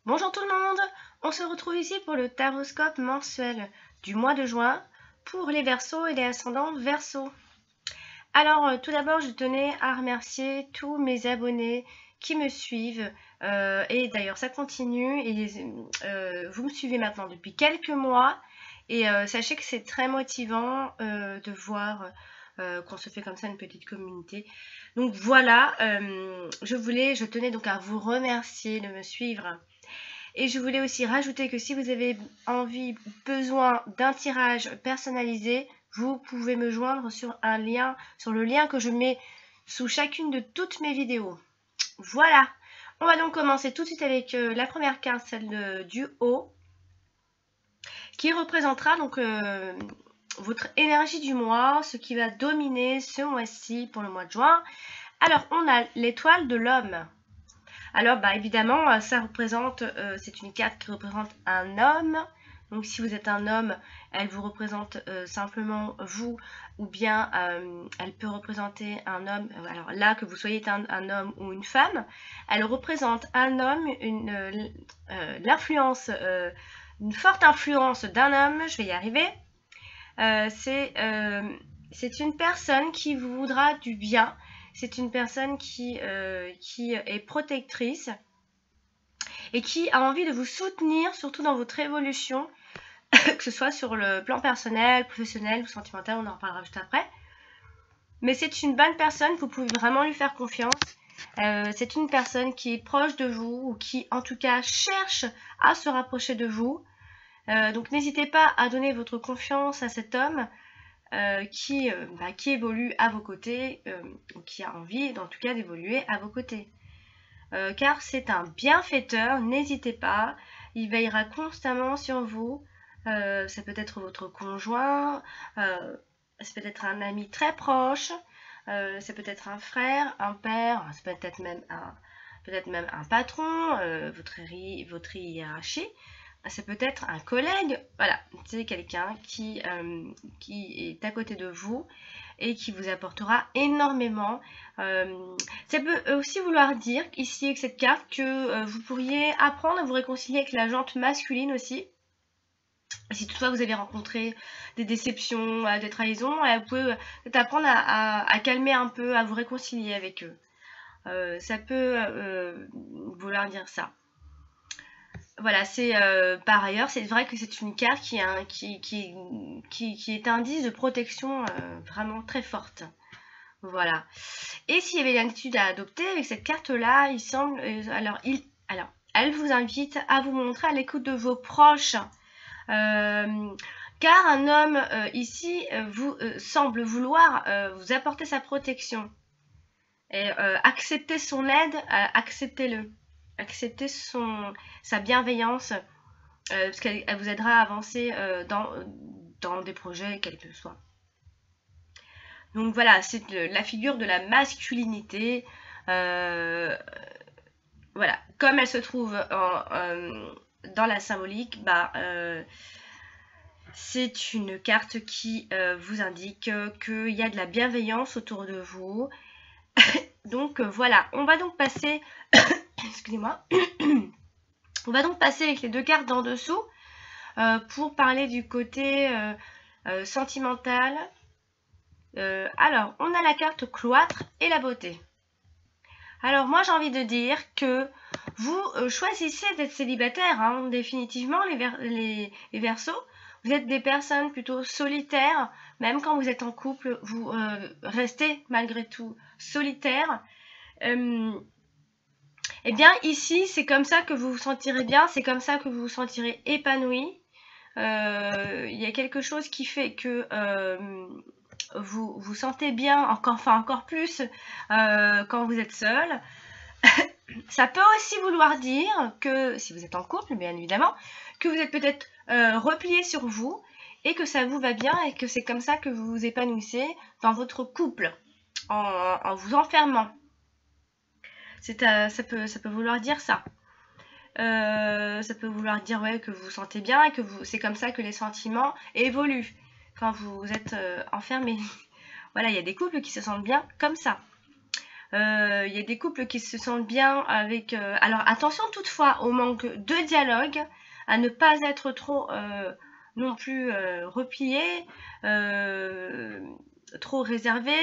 Bonjour tout le monde, on se retrouve ici pour le taroscope mensuel du mois de juin pour les Verseaux et les ascendants Verseaux. Alors tout d'abord je tenais à remercier tous mes abonnés qui me suivent et d'ailleurs ça continue et vous me suivez maintenant depuis quelques mois et sachez que c'est très motivant de voir qu'on se fait comme ça une petite communauté. Donc voilà, je tenais donc à vous remercier de me suivre. Et je voulais aussi rajouter que si vous avez envie, besoin d'un tirage personnalisé, vous pouvez me joindre sur le lien que je mets sous chacune de toutes mes vidéos. Voilà, on va donc commencer tout de suite avec la première carte, celle du haut, qui représentera donc votre énergie du mois, ce qui va dominer ce mois-ci pour le mois de juin. Alors, on a l'étoile de l'homme. Alors, évidemment, ça représente, c'est une carte qui représente un homme. Donc, si vous êtes un homme, elle vous représente simplement vous, ou bien elle peut représenter un homme. Alors là, que vous soyez un homme ou une femme, elle représente un homme, l'influence, une forte influence d'un homme. Je vais y arriver. C'est une personne qui vous voudra du bien. C'est une personne qui est protectrice et qui a envie de vous soutenir, surtout dans votre évolution, que ce soit sur le plan personnel, professionnel ou sentimental, on en reparlera juste après. Mais c'est une bonne personne, vous pouvez vraiment lui faire confiance. C'est une personne qui est proche de vous ou qui, en tout cas, cherche à se rapprocher de vous. Donc n'hésitez pas à donner votre confiance à cet homme qui évolue à vos côtés, qui a envie en tout cas d'évoluer à vos côtés. Car c'est un bienfaiteur, n'hésitez pas, il veillera constamment sur vous. Ça peut être votre conjoint, ça peut être un ami très proche, ça peut être un frère, un père, ça peut être même un patron, votre hiérarchie. Ça peut être un collègue, voilà, c'est quelqu'un qui est à côté de vous et qui vous apportera énormément. Ça peut aussi vouloir dire ici avec cette carte que vous pourriez apprendre à vous réconcilier avec la jante masculine aussi. Si toutefois vous avez rencontré des déceptions, des trahisons, vous pouvez peut-être apprendre à calmer un peu, à vous réconcilier avec eux. Ça peut vouloir dire ça. Voilà, c'est par ailleurs, c'est vrai que c'est une carte qui est indice de protection vraiment très forte. Voilà. Et s'il y avait une attitude à adopter avec cette carte-là, il semble, alors, elle vous invite à vous montrer à l'écoute de vos proches. Car un homme ici semble vouloir vous apporter sa protection. Et accepter son aide, acceptez-le. Acceptez sa bienveillance, parce qu'elle vous aidera à avancer dans des projets quels que soient. Donc voilà, c'est la figure de la masculinité. Voilà, comme elle se trouve dans la symbolique, c'est une carte qui vous indique qu'il y a de la bienveillance autour de vous. Donc voilà, on va donc passer excusez-moi. On va donc passer avec les deux cartes d'en dessous pour parler du côté sentimental. Alors, on a la carte cloître et la beauté. Alors moi j'ai envie de dire que vous choisissez d'être célibataire, hein, définitivement les Verseaux. Vous êtes des personnes plutôt solitaires, même quand vous êtes en couple, vous restez malgré tout solitaire. Eh bien ici c'est comme ça que vous vous sentirez bien, c'est comme ça que vous vous sentirez épanoui. Il y a quelque chose qui fait que vous vous sentez bien, encore plus quand vous êtes seul. Ça peut aussi vouloir dire que, si vous êtes en couple bien évidemment, que vous êtes peut-être replié sur vous et que ça vous va bien et que c'est comme ça que vous vous épanouissez dans votre couple, en vous enfermant. Ça peut vouloir dire ça. Ça peut vouloir dire que vous vous sentez bien et que c'est comme ça que les sentiments évoluent quand vous êtes enfermé. Voilà, il y a des couples qui se sentent bien comme ça. Il y a des couples qui se sentent bien avec... alors attention toutefois au manque de dialogue, à ne pas être trop non plus replié, trop réservé.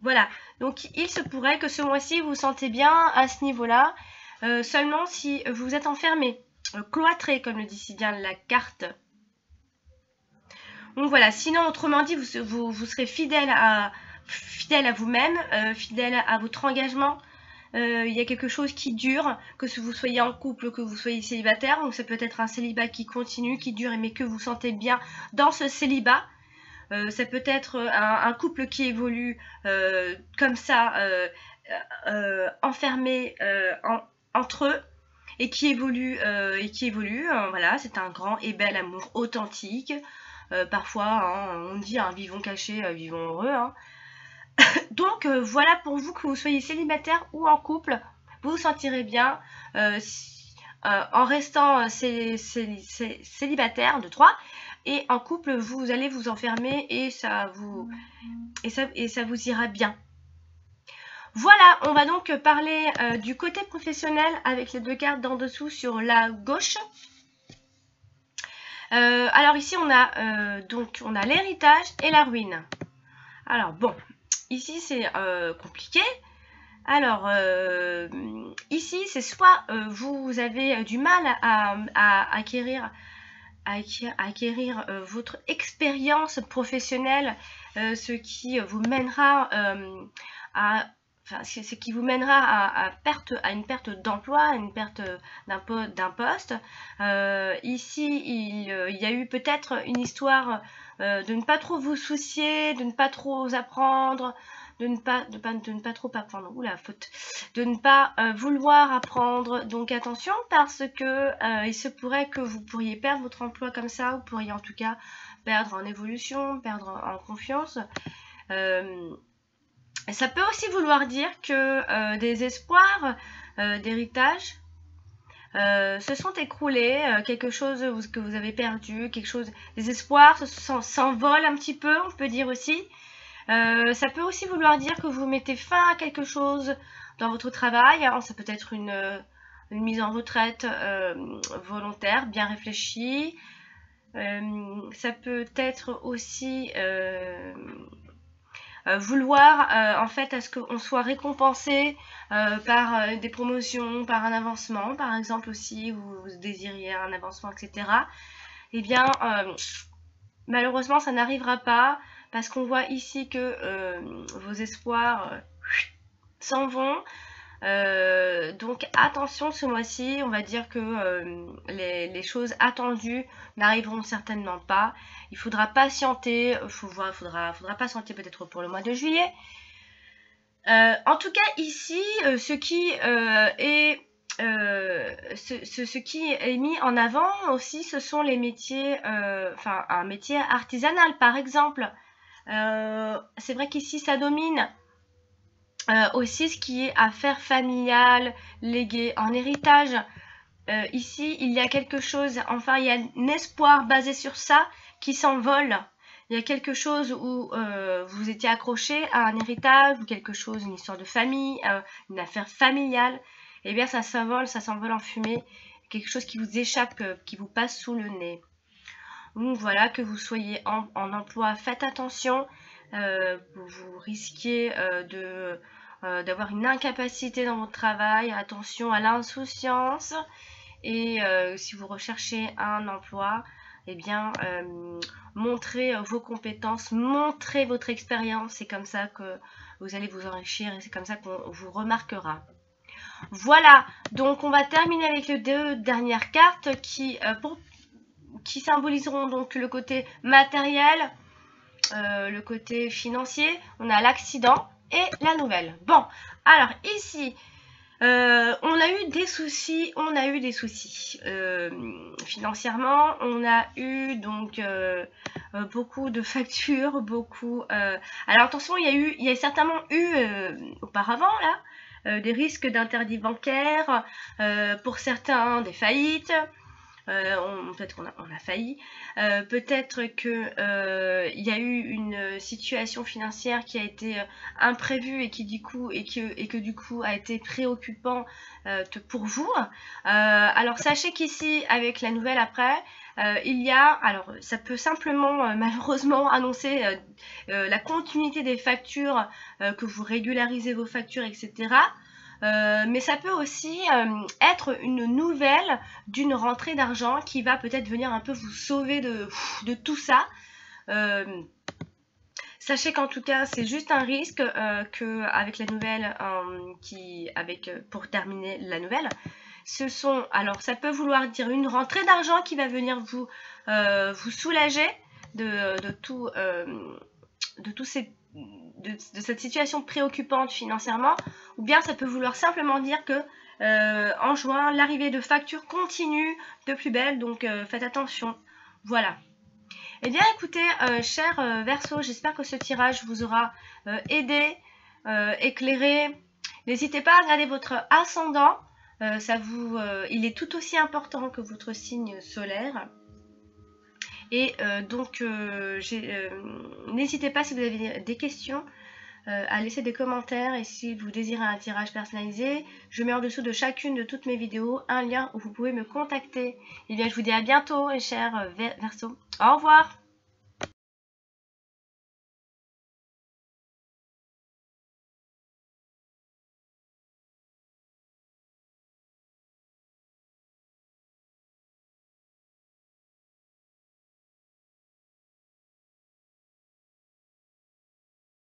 Voilà, donc il se pourrait que ce mois-ci vous vous sentez bien à ce niveau-là, seulement si vous êtes enfermé, cloîtré comme le dit si bien la carte. Donc voilà, sinon autrement dit, vous serez fidèle à vous-même, fidèle à votre engagement. Il y a quelque chose qui dure, que vous soyez en couple, que vous soyez célibataire, donc ça peut être un célibat qui continue, qui dure, mais que vous sentez bien dans ce célibat. Ça peut être un couple qui évolue comme ça, enfermé entre eux, et qui évolue, voilà, c'est un grand et bel amour authentique. Parfois, hein, on dit vivons cachés, vivons heureux. Hein. Donc voilà, pour vous, que vous soyez célibataire ou en couple, vous vous sentirez bien en restant célibataire de 3. Et en couple, vous allez vous enfermer et ça vous ira bien. Voilà, on va donc parler du côté professionnel avec les 2 cartes d'en dessous sur la gauche. Alors ici, on a l'héritage et la ruine. Alors bon, ici c'est compliqué. Alors ici, c'est soit vous avez du mal à acquérir votre expérience professionnelle, ce qui vous mènera à une perte d'emploi, à une perte d'un poste. Ici, il y a eu peut-être une histoire de ne pas trop vous soucier, de ne pas trop apprendre, de ne pas trop apprendre, de ne pas vouloir apprendre. Donc attention, parce que il se pourrait que vous pourriez perdre votre emploi comme ça, vous pourriez en tout cas perdre en évolution, perdre en confiance. Ça peut aussi vouloir dire que des espoirs d'héritage se sont écroulés, quelque chose que vous avez perdu, des espoirs s'envolent un petit peu, on peut dire aussi. Ça peut aussi vouloir dire que vous mettez fin à quelque chose dans votre travail. Hein. Ça peut être une mise en retraite volontaire, bien réfléchie. Ça peut être aussi vouloir en fait à ce qu'on soit récompensé par des promotions, par un avancement, par exemple aussi, vous désiriez un avancement, etc. Eh bien, malheureusement, ça n'arrivera pas. Parce qu'on voit ici que vos espoirs s'en vont. Donc attention ce mois-ci, on va dire que les choses attendues n'arriveront certainement pas. Il faudra patienter, faudra patienter peut-être pour le mois de juillet. En tout cas ici, ce qui est mis en avant aussi, ce sont les métiers, un métier artisanal par exemple. C'est vrai qu'ici ça domine aussi ce qui est affaires familiales, léguées en héritage. Ici il y a quelque chose, enfin il y a un espoir basé sur ça qui s'envole. Il y a quelque chose où vous étiez accroché à un héritage ou quelque chose, une histoire de famille, une affaire familiale. Et bien ça s'envole en fumée, quelque chose qui vous échappe, qui vous passe sous le nez. Donc voilà, que vous soyez en emploi, faites attention, vous risquez d'avoir une incapacité dans votre travail, attention à l'insouciance, et si vous recherchez un emploi, eh bien, montrez vos compétences, montrez votre expérience, c'est comme ça que vous allez vous enrichir et c'est comme ça qu'on vous remarquera. Voilà, donc on va terminer avec les 2 dernières cartes qui symboliseront donc le côté matériel, le côté financier. On a l'accident et la nouvelle. Bon, alors ici, on a eu des soucis, financièrement. On a eu donc beaucoup de factures, alors attention, il y a certainement eu auparavant là des risques d'interdit bancaire, pour certains des faillites. peut-être qu'on a failli, peut-être que il y a eu une situation financière qui a été imprévue et qui du coup du coup a été préoccupant pour vous. Alors sachez qu'ici avec la nouvelle après, il y a, alors ça peut simplement malheureusement annoncer la continuité des factures, que vous régularisez vos factures, etc. Mais ça peut aussi être une nouvelle d'une rentrée d'argent qui va peut-être venir un peu vous sauver de tout ça. Sachez qu'en tout cas, c'est juste un risque qu'avec la nouvelle, pour terminer la nouvelle, alors ça peut vouloir dire une rentrée d'argent qui va venir vous soulager de cette situation préoccupante financièrement, ou bien ça peut vouloir simplement dire que en juin, l'arrivée de factures continue de plus belle, donc faites attention. Voilà. Eh bien écoutez, chers Verseaux, j'espère que ce tirage vous aura aidé, éclairé. N'hésitez pas à regarder votre ascendant, il est tout aussi important que votre signe solaire. Et donc, n'hésitez pas, si vous avez des questions, à laisser des commentaires. Et si vous désirez un tirage personnalisé, je mets en dessous de chacune de toutes mes vidéos un lien où vous pouvez me contacter. Et bien, je vous dis à bientôt, chers Verseaux. Au revoir!